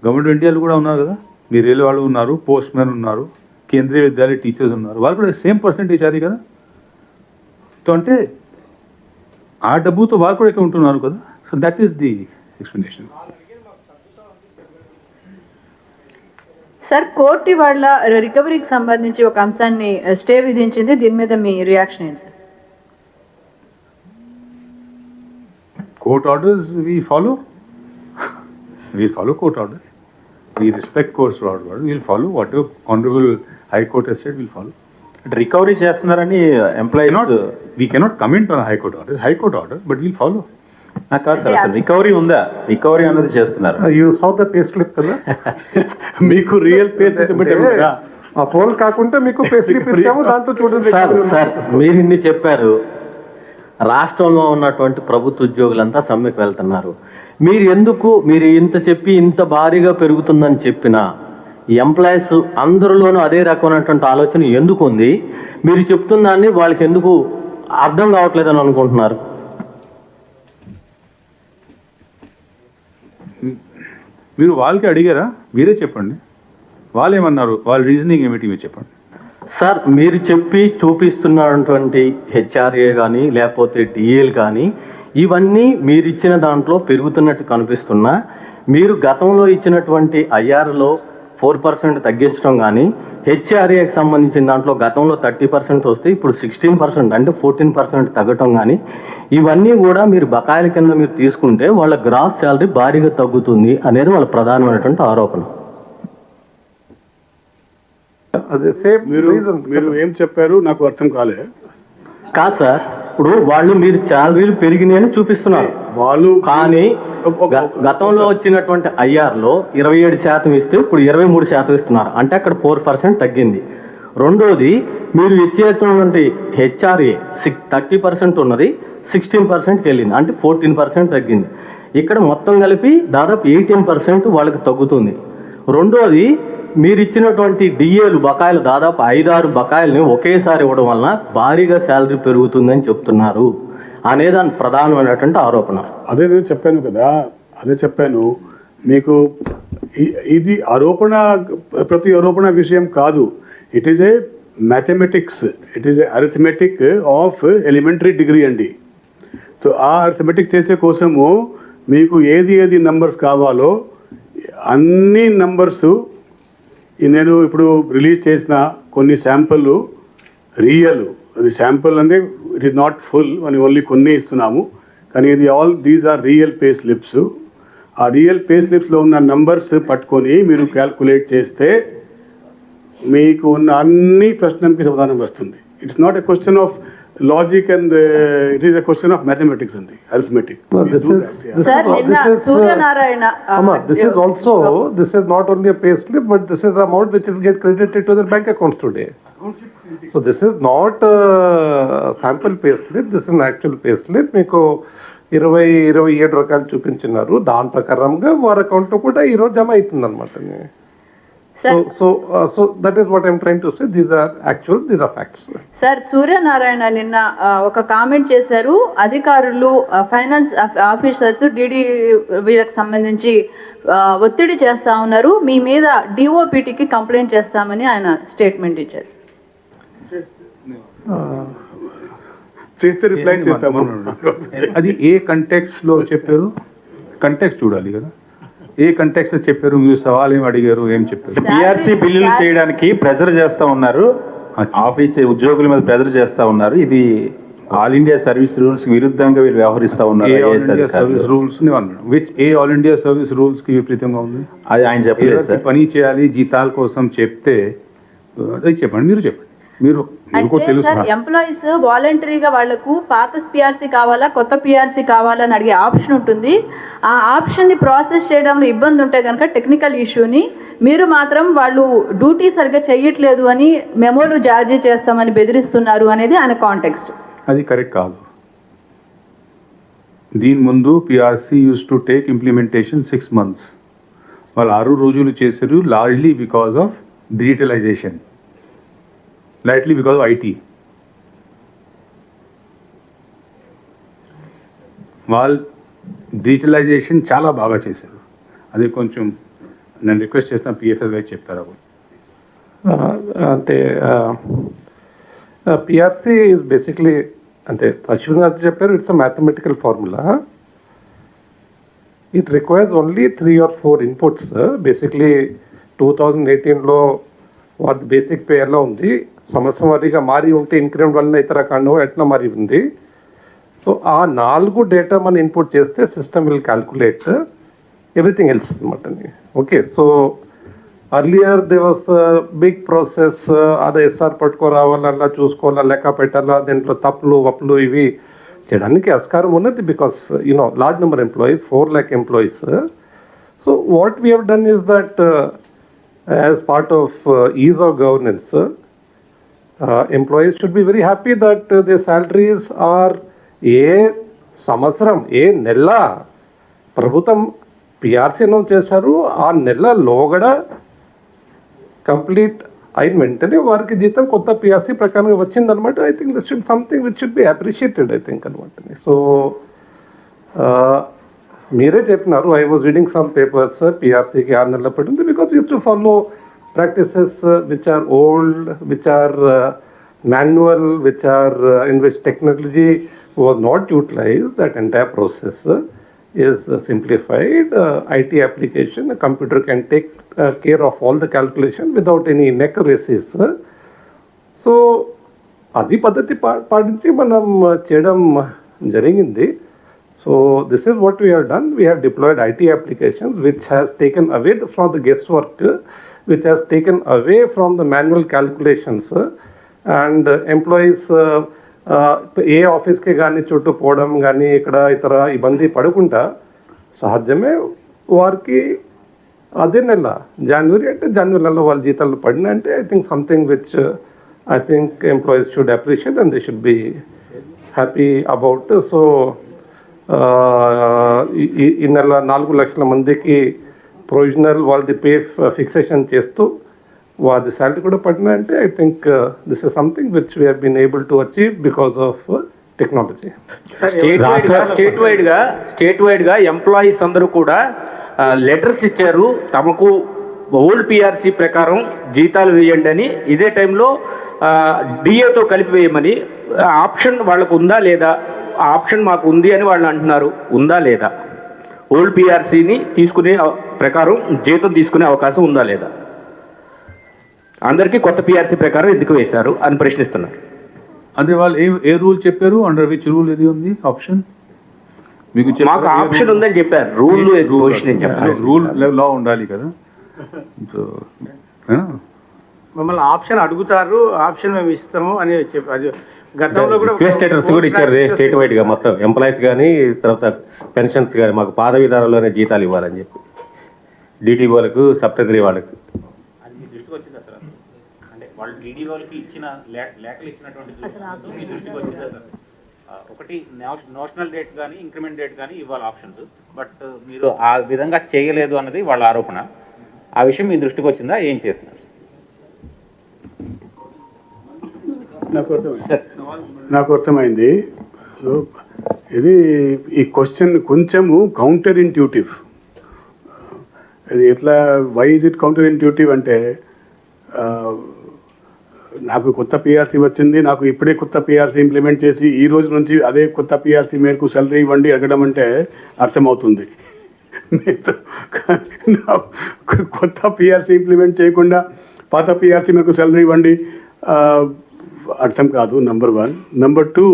గవర్నమెంట్ ఆఫ్ ఇండియాలో కూడా ఉన్నారు కదా, మీ రైల్వే వాళ్ళు ఉన్నారు, పోస్ట్ మ్యాన్ ఉన్నారు, కేంద్రీయ విద్యాలయ టీచర్స్ ఉన్నారు, వాళ్ళు కూడా సేమ్ పర్సెంట్ హెచ్ఆర్ఏ కదా. సో అంటే ఆ డబ్బుతో వాళ్ళు కూడా ఇక్కడ ఉంటున్నారు కదా. So that is the explanation. Sir, court వాళ్ళ రికవరీకి సంబంధించి ఒక అంశాన్ని స్టే విధించింది. దీని మీద మీ రియాక్షన్ ఏంటి sir? Court orders we follow. We follow court orders. We respect court orders. We'll follow whatever Honorable High Court has said. We'll follow. Recovery చేస్తున్నారని employees We cannot comment on High Court orders. High Court order, but we'll follow. కాదు sir, అసలు recovery ఉందా? Recovery అన్నది చేస్తున్నారు. You సౌ the pay slip కదా, మీకు real pay చూపెట్టాము కదా. ఆ పోల్ కాకుండా మీకు పే స్లిప్ ఇస్తాము, దాంట్లో చూడండి. సార్ మీరు ఇన్ని చెప్పారు. రాష్ట్రంలో ఉన్నటువంటి ప్రభుత్వ ఉద్యోగులంతా సమ్మెకు వెళ్తున్నారు. మీరు ఇంత చెప్పి ఇంత భారీగా పెరుగుతుందని చెప్పినా ఎంప్లాయీస్ అందరిలోనూ అదే రకమైనటువంటి ఆలోచన ఎందుకు ఉంది? మీరు చెప్తున్న దాన్ని వాళ్ళకి ఎందుకు అర్థం కావట్లేదని అనుకుంటున్నారు? మీరు వాళ్ళకి అడిగారా? మీరే చెప్పండి. వాళ్ళు ఏమన్నారు? వాళ్ళ రీజనింగ్ ఏమిటి మీరు చెప్పండి. సార్, మీరు చెప్పి చూపిస్తున్నటువంటి హెచ్ఆర్ఏ కానీ లేకపోతే డిఏలు కానీ ఇవన్నీ మీరు ఇచ్చిన దాంట్లో పెరుగుతున్నట్టు కనిపిస్తున్నా, మీరు గతంలో ఇచ్చినటువంటి ఐఆర్లో 4% తగ్గించడం కానీ, హెచ్ఆర్ఏకి సంబంధించిన దాంట్లో గతంలో 30% వస్తే ఇప్పుడు 16% అంటే 14% తగ్గటం కానీ, ఇవన్నీ కూడా మీరు బకాయిల కింద మీరు తీసుకుంటే వాళ్ళ గ్రాస్ శాలరీ భారీగా తగ్గుతుంది అనేది వాళ్ళ ప్రధానమైనటువంటి ఆరోపణ. మీరు ఏం చెప్పారు నాకు అర్థం కాలే. కాదు సార్, ఇప్పుడు వాళ్ళు మీరు శాలరీలు పెరిగినాయని చూపిస్తున్నారు, వాళ్ళు కానీ గతంలో వచ్చినటువంటి ఐఆర్లో 27% ఇస్తే ఇప్పుడు 23% ఇస్తున్నారు, అంటే అక్కడ 4% తగ్గింది. రెండోది మీరు ఇచ్చేటువంటి హెచ్ఆర్ఏ 30% ఉన్నది 16%కి వెళ్ళింది, అంటే 14% తగ్గింది. ఇక్కడ మొత్తం కలిపి దాదాపు 18% వాళ్ళకి తగ్గుతుంది. రెండోది మీరు ఇచ్చినటువంటి డిఏలు బకాయిలు దాదాపు 5-6 బకాయిలని ఒకేసారి ఇవ్వడం వలన భారీగా శాలరీ పెరుగుతుందని చెప్తున్నారు అనేదాని ప్రధానమైనటువంటి ఆరోపణ. అదే నేను చెప్పాను కదా, అదే చెప్పాను మీకు. ఇది ఆరోపణ, ప్రతి ఆరోపణ విషయం కాదు. It is a mathematics, it is a arithmetic of elementary degree అండి. సో ఆ అరిథమెటిక్ చేసే కోసము మీకు ఏది నంబర్స్ కావాలో అన్ని నంబర్సు నేను ఇప్పుడు రిలీజ్ చేసిన కొన్ని శాంపుల్ రియల్, అది శాంపుల్ అంటే ఇట్ ఈస్ నాట్ ఫుల్ అని ఓన్లీ కొన్ని ఇస్తున్నాము, కానీ ఇది these are real pay slips. ఆ రియల్ పే స్లిప్స్లో ఉన్న నంబర్స్ పట్టుకొని మీరు క్యాల్కులేట్ చేస్తే మీకు ఉన్న అన్ని ప్రశ్నలకి సమాధానం వస్తుంది. It's not a question of logic and it is a question of mathematics అండి, అరిథమెటిక్. సార్ నిన్న Suryanarayana this is not only a pay slip, but this is the amount which is get credited to their bank accounts today. So this is not a sample pay slip, this is an actual pay slip. మీకు 27 రకాలు చూపించినారు, దాని ప్రకారంగా వారి అకౌంట్లో కూడా ఈరోజు జమ అవుతుంది అనమాట. So that is what I'm trying to say. These are facts. Sir Suryanarayana నిన్న ఒక కామెంట్ చేశారు, అధికారులు ఫైనాన్స్ ఆఫీసర్స్ డిడి వీళ్ళకి సంబంధించి ఒత్తిడి చేస్తా ఉన్నారు, మీ మీద డిఓపిటికి కంప్లైంట్ చేస్తామని ఆయన స్టేట్మెంట్ ఇచ్చారు. చేస్తే రిప్లై చేస్తాము. అది ఏ కంటెక్స్లో చెప్పారు? కంటెక్స్ట్ చూడాలి కదా, ఏ కంటెక్స్ట్ చెప్పారు, మీరు సవాల్ ఏం అడిగారు, ఏం చెప్పారు? పిఆర్సీ బిల్లులు చేయడానికి ప్రెజర్ చేస్తూ ఉన్నారు, ఆఫీస్ ఉద్యోగుల మీద ప్రెజర్ చేస్తూ ఉన్నారు. ఇది ఆల్ ఇండియా సర్వీస్ రూల్స్ విరుద్ధంగా వీళ్ళు వ్యవహరిస్తూ ఉన్నారు. Service rules all India service rules కి విపరీతంగా ఉంది. అది ఆయన చెప్పలేదు సార్. పని చేయాలి జీతాల కోసం చెప్తే అది చెప్పండి, మీరు చెప్పండి. మీరు సార్ ఎంప్లాయీస్ వాలంటరీగా వాళ్లకు పాత పిఆర్సీ కావాలా కొత్త పిఆర్సీ కావాలా అని అడిగే ఆప్షన్ ఉంటుంది. ఆ ఆప్షన్ని ప్రాసెస్ చేయడంలో ఇబ్బంది ఉంటే కనుక టెక్నికల్ ఇష్యూని మీరు మాత్రం వాళ్ళు డ్యూటీ సరిగ్గా చెయ్యట్లేదు అని మెమోలు జారీ చేస్తామని బెదిరిస్తున్నారు అనేది ఆయన కాంటెక్స్ట్. అది కరెక్ట్ కాదు. దీని ముందు PRC used to take implementation 6 months. వాళ్ళు 6 రోజులు చేశారు, largely because of digitalization, lightly because of IT. వాళ్ళు డిజిటలైజేషన్ చాలా బాగా చేశారు. అది కొంచెం నేను రిక్వెస్ట్ చేస్తాను, పిఎఫ్ఎస్ గారు చెప్తారా? అంటే పిఆర్సీ ఈజ్ బేసిక్లీ అంటే అశ్విన్ గారు చెప్పారు, it's a mathematical formula. It requires only 3 or 4 inputs. Basically 2018లో వాటి బేసిక్ పే ఎలా ఉంది, సంవత్సరం వారీగా మారి ఉంటే ఇంక్రిమెంట్ వల్ల ఇతర కాండో ఎట్లా మారి ఉంది. సో ఆ 4 డేటా మనం ఇన్పుట్ చేస్తే system will calculate everything else అనమాట. Okay, so earlier they was big process, అదే ఎస్ఆర్ పట్టుకోరావాలా, అలా చూసుకోవాలా, లెక్క పెట్టాలా, దీంట్లో తప్పులు వప్పులు ఇవి చేయడానికి ఆస్కారం ఉన్నది. Because large number employees, 4 lakh employees. So what we have done is that as part of ease of governance, employees should be very happy that their salaries are ఏ సంవత్సరం ఏ నెల ప్రభుత్వం పిఆర్సీ అనౌన్స్ చేశారు ఆ నెలలో కూడా కంప్లీట్ అయిన వెంటనే వారికి జీతం కొత్త పిఆర్సీ ప్రకారంగా వచ్చిందనమాట. I think this should something which should be appreciated I think అనమాట. సో మీరే చెప్పినారు, I was reading some papers, పిఆర్సీకి 6 నెలలు పడింది because use to follow practices which are old, which are manual, which are in which technology was not utilized. That entire process is simplified. IT application, a computer can take care of all the calculation without any inaccuracies. So adi paddhati పాటించి మనం చేయడం జరిగింది. So this is what we have done. We have deployed IT applications which has taken away from the guesswork, which has taken away from the manual calculations, and employees ఏ ఆఫీస్కి కానీ చుట్టూ పోవడం కానీ ఇక్కడ ఇతర ఇబ్బంది పడకుండా సహజమే వారికి అదే నెల జనవరి అంటే జనవరి నెలలో వాళ్ళ జీతాలు పడిన అంటే I think something which I think employees should appreciate and they should be happy about. So ఈ నెల 4 లక్షల మందికి ప్రొవిజనల్ వాళ్ళది పే ఫిక్సేషన్ చేస్తూ వాళ్ళది శాలరీ కూడా పడిన అంటే I think this is something which we been able to achieve because of technology. State వైడ్గా ఎంప్లాయీస్ అందరూ కూడా లెటర్స్ ఇచ్చారు తమకు ఓల్డ్ పిఆర్సీ ప్రకారం జీతాలు వేయండి అని. ఇదే టైంలో డిఏతో కలిపి వేయమని ఆప్షన్ వాళ్ళకు ఉందా లేదా? ఆ ఆప్షన్ మాకు ఉంది అని వాళ్ళు అంటున్నారు, ఉందా లేదా? ఓల్డ్ పిఆర్సీని తీసుకునే ప్రకారం జీతం తీసుకునే అవకాశం ఉందా లేదా? అందరికీ కొత్త పిఆర్సీ ప్రకారం ఎందుకు వేశారు అని ప్రశ్నిస్తున్నారు. అంటే వాళ్ళు ఏ రూల్ చెప్పారు? అండర్ విచ్ రూల్ ఇది ఉంది ఆప్షన్? మీకు మాకు ఆప్షన్ ఉందని చెప్పారు. రూల్ లా ఉండాలి కదా. సో మమ్మల్ని ఆప్షన్ అడుగుతారు, ఆప్షన్ మేము ఇస్తాము అని చెప్పి గతంలో కూడా రిక్వెస్ట్ లెటర్స్ కూడా ఇచ్చారు స్టేట్ వైడ్గా మొత్తం ఎంప్లాయీస్ కానీ పెన్షన్స్ కానీ మాకు పాత విధానంలోనే జీతాలు ఇవ్వాలని చెప్పి డీటీ వాళ్ళకు సబ్ ట్రెజరీ వాళ్ళకు. వాళ్ళు డీడీ వాళ్ళకి ఇచ్చిన లేఖలు ఇచ్చినటువంటి మీ దృష్టికి వచ్చిందా సార్? ఒకటి నోషనల్ రేట్ కానీ ఇంక్రిమెంట్ రేట్ కానీ ఇవ్వాలి ఆప్షన్స్, బట్ మీరు ఆ విధంగా చేయలేదు అన్నది వాళ్ళ ఆరోపణ. ఆ విషయం మీ దృష్టికి వచ్చిందా? ఏం చేస్తున్నారు నాకు అర్థమైంది. సో ఇది ఈ క్వశ్చన్ కొంచెము కౌంటర్ ఇంట్యూటివ్. ఇది ఎట్లా, why is it counter intuitive అంటే నాకు కొత్త పిఆర్సీ వచ్చింది, నాకు ఇప్పుడే కొత్త పిఆర్సీ ఇంప్లిమెంట్ చేసి ఈ రోజు నుంచి అదే కొత్త పిఆర్సీ మేరకు సాలరీ ఇవ్వండి అడగడం అంటే అర్థమవుతుంది. కొత్త పిఆర్సీ ఇంప్లిమెంట్ చేయకుండా పాత పిఆర్సీ మేరకు సాలరీ ఇవ్వండి అర్థం కాదు, నెంబర్ 1. నెంబర్ 2,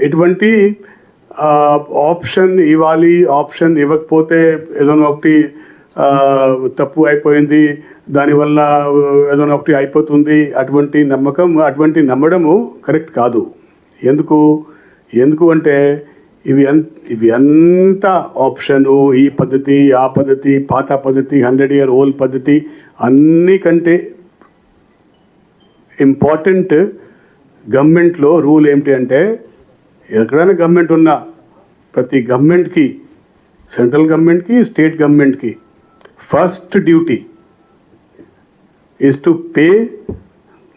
ఎటువంటి ఆప్షన్ ఇవ్వాలి, ఆప్షన్ ఇవ్వకపోతే ఏదైనా ఒకటి తప్పు అయిపోయింది, దానివల్ల ఏదైనా ఒకటి అయిపోతుంది, అటువంటి నమ్మడము కరెక్ట్ కాదు. ఎందుకు అంటే ఇవి అంత ఆప్షను, ఈ పద్ధతి ఆ పద్ధతి, పాత పద్ధతి, 100 year old పద్ధతి, అన్నికంటే ఇంపార్టెంట్ గవర్నమెంట్లో రూల్ ఏమిటి అంటే ఎక్కడైనా గవర్నమెంట్ ఉన్నా ప్రతి గవర్నమెంట్కి, సెంట్రల్ గవర్నమెంట్కి, స్టేట్ గవర్నమెంట్కి first duty is to pay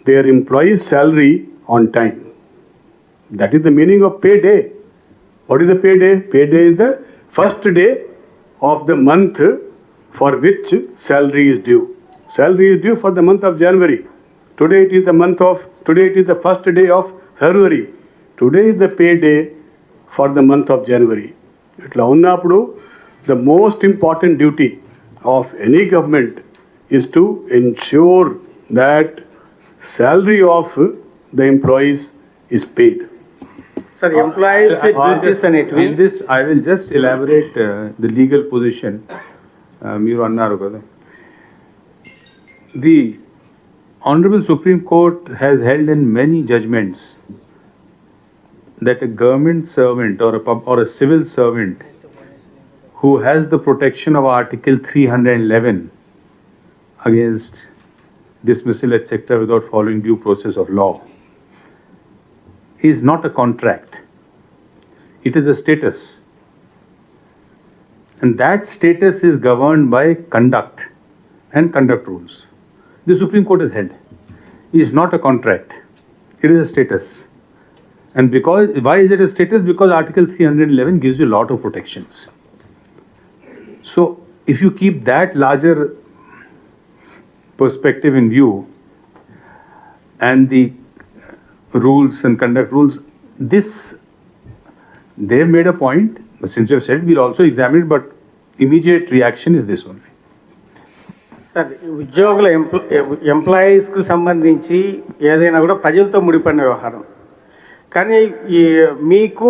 their employees' salary on time. That is the meaning of payday. What is the payday? Payday is the first day of the month for which salary is due. Salary is due for the month of January. Today it is the first day of February. Today is the payday for the month of January. Itla unnappudu the most important duty of any government is to ensure that salary of the employees is paid. Sir, employees duties అనేటివి. In this, I will just elaborate the legal position. మీరు అన్నారు కదా, the Honorable Supreme Court has held in many judgments that a government servant or a civil servant who has the protection of Article 311 against dismissal, etc., without following due process of law, is not a contract. It is a status. And that status is governed by conduct and conduct rules. The Supreme Court has held. It is not a contract. It is a status. And why is it a status? Because Article 311 gives you a lot of protections. So, if you keep that larger perspective in view and the rules and conduct rules, they've made a point, but since you have said, we'll also examine it, but immediate reaction is this only. Sir, ఉద్యోగుల ఎంప్లాయీస్కు సంబంధించి ఏదైనా కూడా ప్రజలతో ముడిపడిన వ్యవహారం. కానీ ఈ మీకు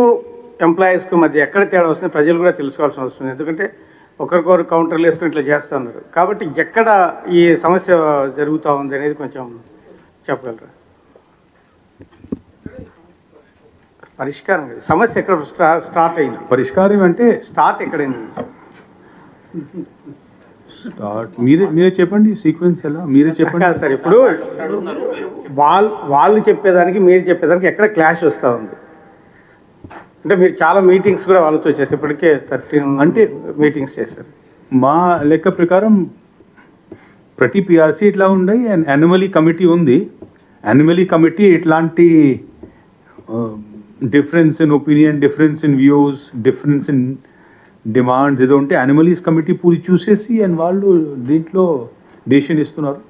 ఎంప్లాయీస్కు మధ్య ఎక్కడ తేడా వస్తుంది ప్రజలు కూడా తెలుసుకోవాల్సిన అవసరం ఉంది. ఎందుకంటే ఒకరికొకరు కౌంటర్లు వేసుకుని ఇట్లా చేస్తూ ఉన్నారు. కాబట్టి ఎక్కడ ఈ సమస్య జరుగుతూ ఉంది అనేది కొంచెం చెప్పగలరా? పరిష్కారం కాదు. సమస్య ఎక్కడ స్టార్ట్ అయింది? పరిష్కారం అంటే స్టార్ట్ ఎక్కడైంది సార్? మీరే చెప్పండి సీక్వెన్స్ ఎలా, మీరే చెప్పండి. కాదు సార్, ఇప్పుడు వాళ్ళు చెప్పేదానికి మీరు చెప్పేదానికి ఎక్కడ క్లాష్ వస్తూ ఉంది? అంటే మీరు చాలా మీటింగ్స్ కూడా వాళ్ళతో చేశారు, ఇప్పటికే 13 అంటే మీటింగ్స్ చేశారు. మా లెక్క ప్రకారం ప్రతి పిఆర్సీ ఇట్లా ఉన్నాయి. అండ్ యాన్యువలీ కమిటీ ఉంది. యాన్యువలీ కమిటీ ఇట్లాంటి difference in opinion, difference in views, difference in demands ఏదో ఉంటే యానిమలీస్ కమిటీ పూరి చూసేసి అండ్ వాళ్ళు దీంట్లో డెసిషన్ ఇస్తున్నారు.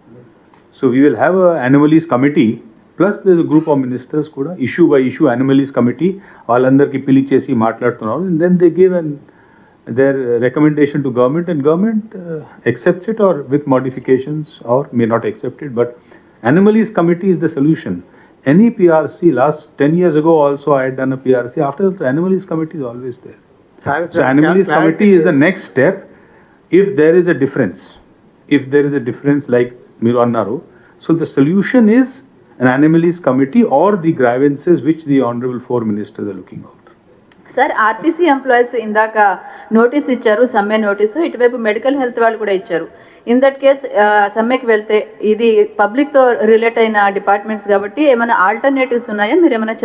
So we will have anomalies committee plus the group of ministers కూడా issue by issue anomalies committee వాళ్ళందరికీ పిలిచేసి మాట్లాడుతున్నారు. And then they give and their recommendation to government, and government accepts it or with modifications or may not accept it. But Animalese committee is the solution. Any PRC, last 10 years ago also I had done a PRC. After the Animalese committee is always there. So Animalese committee is the next step if there is a difference. If there is a difference like Miru Annaru. So the solution is an Animalese committee or the grievances which the Honorable 4 Ministers are looking out. Sir, RTC employees ఇందాక notice ఇచ్చారు, సమ్మె notice. ఇటువైపు medical health వాళ్ళు కూడా ఇచ్చారు. In that case సమ్మెకి వెళ్తే ఇది పబ్లిక్తో relate అయిన డిపార్ట్మెంట్స్ కాబట్టి ఏమైనా ఆల్టర్నేటివ్స్ ఉన్నాయా? మీరు ఏమైనా